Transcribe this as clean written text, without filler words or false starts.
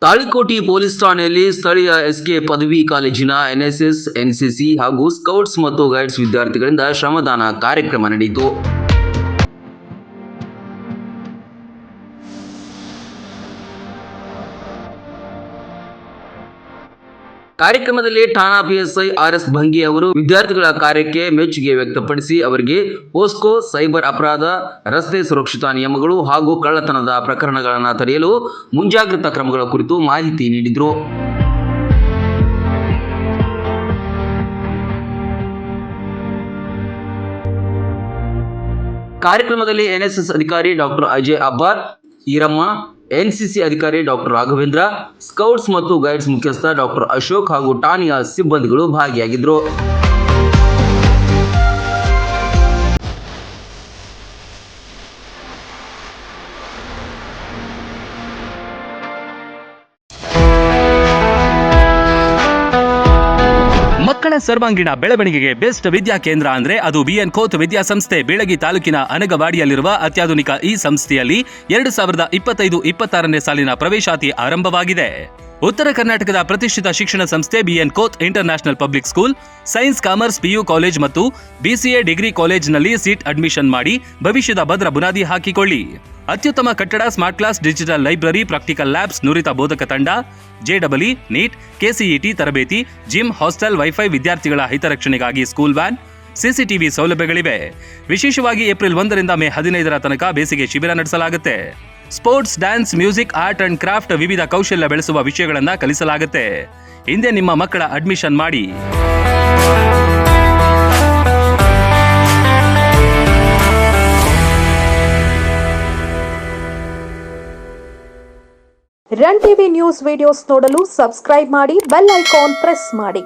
Talikote police ಠಾಣೆಯಲ್ಲಿ ಸ್ಥಳೀಯ S K ಪದವಿ ಕಾಲೇಜಿನ ಎನ್ಎಸ್ಎಸ್, ಎನ್ಸಿಸಿ ಹಾಗೂ ಸ್ಕೌಟ್ಸ್ ಮತ್ತು ಗೈಡ್ಸ್ ವಿದ್ಯಾರ್ಥಿಗಳಿಂದ ಶ್ರಮದಾನ ಕಾರ್ಯಕ್ರಮ ನಡೆಯಿತು. ಕಾರ್ಯಕ್ರಮದಲ್ಲಿ ಠಾಣಾ ಪಿಎಸ್ಐ ಆರ್.ಎಸ್. ಭಂಗಿ ಅವರು ವಿದ್ಯಾರ್ಥಿಗಳ ಕಾರ್ಯಕ್ಕೆ ಮೆಚ್ಚುಗೆ ವ್ಯಕ್ತಪಡಿಸಿ ಅವರಿಗೆ ಪೋಸ್ಕೋ, ಸೈಬರ್ ಅಪರಾಧ, ರಸ್ತೆ ಸುರಕ್ಷತಾ ನಿಯಮಗಳು ಹಾಗೂ ಕಳ್ಳತನದ ಪ್ರಕರಣಗಳನ್ನು ತಡೆಯಲು ಮುಂಜಾಗ್ರತಾ ಕ್ರಮಗಳ ಕುರಿತು ಮಾಹಿತಿ ನೀಡಿದರು. ಕಾರ್ಯಕ್ರಮದಲ್ಲಿ ಎನ್ಎಸ್ಎಸ್ ಅಧಿಕಾರಿ ಡಾಕ್ಟರ್ ಅಜಯ್ ಅಬ್ಬಾರ್, ಈರಮ್ಮ, ಎನ್ಸಿಸಿ ಅಧಿಕಾರಿ ಡಾಕ್ಟರ್ ರಾಘವೇಂದ್ರ, ಸ್ಕೌಟ್ಸ್ ಮತ್ತು ಗೈಡ್ಸ್ ಮುಖ್ಯಸ್ಥ ಡಾಕ್ಟರ್ ಅಶೋಕ್ ಹಾಗೂ ಠಾಣೆಯ ಸಿಬ್ಬಂದಿಗಳು ಭಾಗಿಯಾಗಿದ್ದರು. ಮಕ್ಕಳ ಸರ್ವಾಂಗೀಣ ಬೆಳವಣಿಗೆಗೆ ಬೆಸ್ಟ್ ವಿದ್ಯಾ ಕೇಂದ್ರ ಅಂದ್ರೆ ಅದು ಬಿಎನ್ ಖೋತ್ ವಿದ್ಯಾಸಂಸ್ಥೆ. ಬೀಳಗಿ ತಾಲೂಕಿನ ಅನಗವಾಡಿಯಲ್ಲಿರುವ ಅತ್ಯಾಧುನಿಕ ಈ ಸಂಸ್ಥೆಯಲ್ಲಿ 2025-26ನೇ ಸಾಲಿನ ಪ್ರವೇಶಾತಿ ಆರಂಭವಾಗಿದೆ. ಉತ್ತರ ಕರ್ನಾಟಕದ ಪ್ರತಿಷ್ಠಿತ ಶಿಕ್ಷಣ ಸಂಸ್ಥೆ BN Khot international public school, science, commerce, PU college ಮತ್ತು ಬಿಸಿಎ ಡಿಗ್ರಿ ಕಾಲೇಜ್ನಲ್ಲಿ ಸೀಟ್ ಅಡ್ಮಿಷನ್ ಮಾಡಿ ಭವಿಷ್ಯದ ಭದ್ರ ಬುನಾದಿ ಹಾಕಿಕೊಳ್ಳಿ. ಅತ್ಯುತ್ತಮ ಕಟ್ಟಡ, smart class, digital library, practical labs, ನುರಿತ ಬೋಧಕ ತಂಡ, ಜೆಡಬ್ಲ್ಇ, ನೀಟ್, ಕೆಸಿಇಟಿ ತರಬೇತಿ, ಜಿಮ್, ಹಾಸ್ಟೆಲ್, ವೈಫೈ, ವಿದ್ಯಾರ್ಥಿಗಳ ಹಿತರಕ್ಷಣೆಗಾಗಿ ಸ್ಕೂಲ್ ವ್ಯಾನ್, ಸಿಸಿಟಿವಿ ಸೌಲಭ್ಯಗಳಿವೆ. ವಿಶೇಷವಾಗಿ ಏಪ್ರಿಲ್ 1ರಿಂದ ಮೇ 15ರ ತನಕ ಬೇಸಿಗೆ ಶಿಬಿರ ನಡೆಸಲಾಗುತ್ತೆ. Sports, dance, music, art and craft, ವಿವಿಧ ಕೌಶಲ್ಯ ಬೆಳೆಸುವ ವಿಷಯಗಳನ್ನು ಕಲಿಸಲಾಗುತ್ತೆ. ಹಿಂದೆ ನಿಮ್ಮ ಮಕ್ಕಳ ಅಡ್ಮಿಷನ್ ಮಾಡಿ. ರನ್ ಟಿವಿ ನ್ಯೂಸ್ ವಿಡಿಯೋಸ್ ನೋಡಲು ಸಬ್ಸ್ಕ್ರೈಬ್ ಮಾಡಿ, ಬೆಲ್ ಐಕಾನ್ ಪ್ರೆಸ್ ಮಾಡಿ.